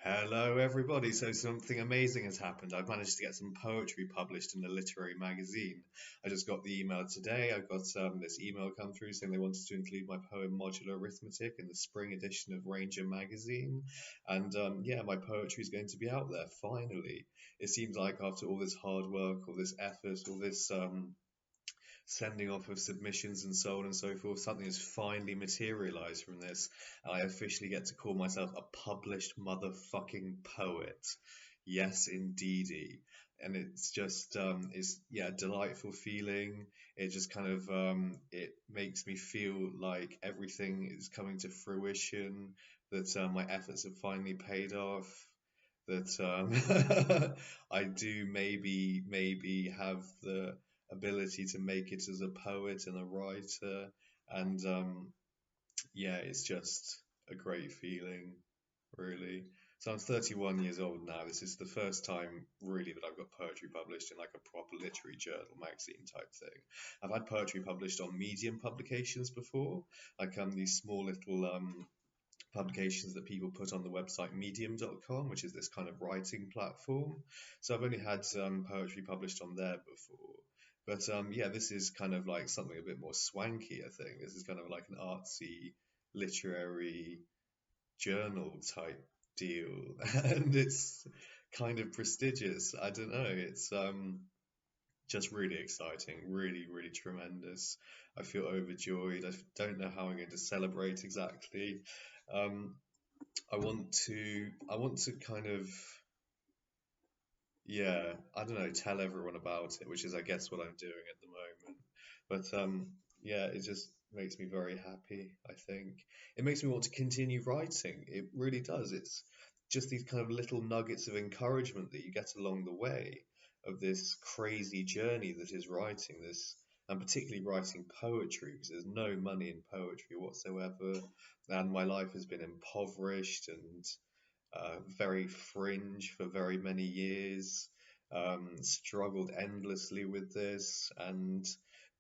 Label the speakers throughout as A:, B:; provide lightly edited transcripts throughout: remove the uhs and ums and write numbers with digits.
A: Hello, everybody. So, something amazing has happened. I've managed to get some poetry published in a literary magazine. I just got the email today. I got this email come through saying they wanted to include my poem Modular Arithmetic in the spring edition of Ranger magazine. And yeah, my poetry is going to be out there finally. It seems like after all this hard work, all this effort, all this sending off of submissions and so on and so forth. Something has finally materialized from this. And I officially get to call myself a published motherfucking poet. Yes, indeedy. And it's just, it's, yeah, a delightful feeling. It just kind of, it makes me feel like everything is coming to fruition, that my efforts have finally paid off, that I do maybe have the ability to make it as a poet and a writer, and yeah, it's just a great feeling, really. So I'm 31 years old now. This is the first time really that I've got poetry published in like a proper literary journal magazine type thing. I've had poetry published on Medium publications before, like these small little publications that people put on the website medium.com, which is this kind of writing platform. So I've only had poetry published on there before. But yeah, this is kind of like something a bit more swanky, I think. This is kind of like an artsy, literary journal type deal. And it's kind of prestigious. I don't know. It's just really exciting, really tremendous. I feel overjoyed. I don't know how I'm going to celebrate exactly. Um, I want to kind of, yeah, I don't know, tell everyone about it, which is I guess what I'm doing at the moment. But yeah, it just makes me very happy, I think. It makes me want to continue writing. It really does. It's just these kind of little nuggets of encouragement that you get along the way of this crazy journey that is writing this, and particularly writing poetry, because there's no money in poetry whatsoever, and my life has been impoverished and very fringe for very many years, struggled endlessly with this, and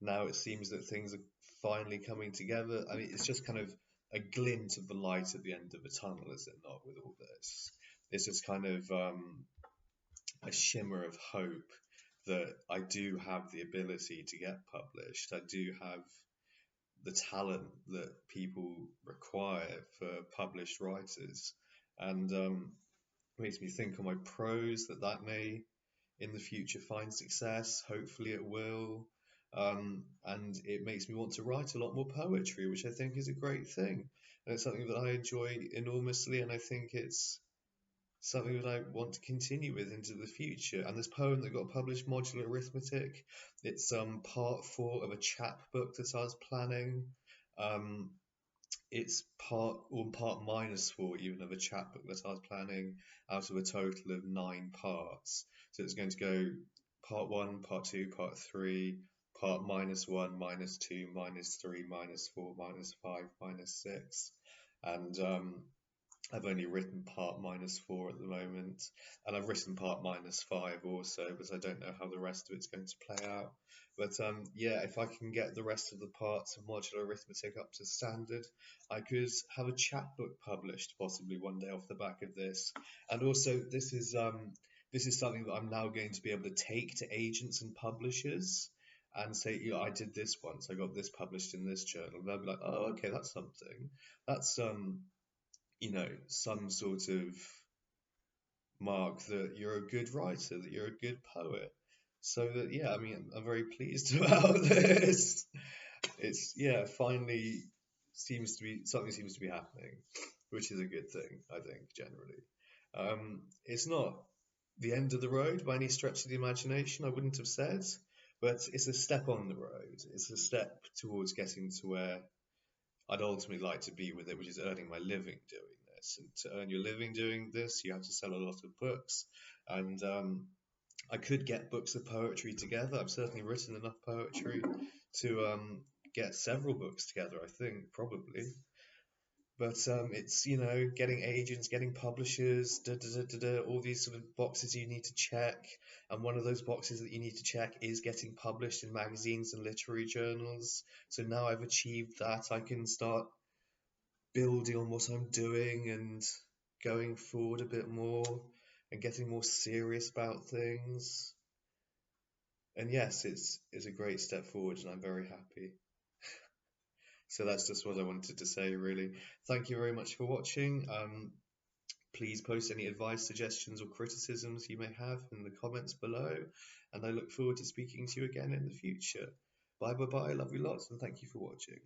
A: now it seems that things are finally coming together. I mean, it's just kind of a glint of the light at the end of the tunnel, is it not, with all this? It's just kind of a shimmer of hope that I do have the ability to get published. I do have the talent that people require for published writers. And makes me think on my prose that may in the future find success. Hopefully it will. And it makes me want to write a lot more poetry, which I think is a great thing. And it's something that I enjoy enormously, and I think it's something that I want to continue with into the future. And this poem that got published, Modular Arithmetic, it's part four of a chapbook that I was planning. Um, it's part minus four even of a chapbook that I was planning out of a total of nine parts. So it's going to go part one, part two, part three, part minus one, minus two, minus three, minus four, minus five, minus six. And I've only written part minus four at the moment, and I've written part minus five also, but I don't know how the rest of it's going to play out. But yeah, if I can get the rest of the parts of modular arithmetic up to standard, I could have a chapbook published possibly one day off the back of this. And also, this is something that I'm now going to be able to take to agents and publishers and say, you know, I did this once, I got this published in this journal. They'll be like, oh, okay, that's something. That's you know, some sort of mark that you're a good writer, that you're a good poet. So that, yeah, I mean, I'm very pleased about this. It's, yeah, finally seems to be, something seems to be happening, which is a good thing, I think, generally. It's not the end of the road by any stretch of the imagination, I wouldn't have said, but it's a step on the road. It's a step towards getting to where I'd ultimately like to be with it, which is earning my living doing this. And to earn your living doing this, you have to sell a lot of books. And I could get books of poetry together. I've certainly written enough poetry to get several books together, I think, probably. But it's, you know, getting agents, getting publishers, all these sort of boxes you need to check. And one of those boxes that you need to check is getting published in magazines and literary journals. So now I've achieved that, I can start building on what I'm doing and going forward a bit more and getting more serious about things. And yes, it's a great step forward, and I'm very happy. So that's just what I wanted to say, really. Thank you very much for watching. Please post any advice, suggestions, or criticisms you may have in the comments below, and I look forward to speaking to you again in the future. Bye bye bye, love you lots, and thank you for watching.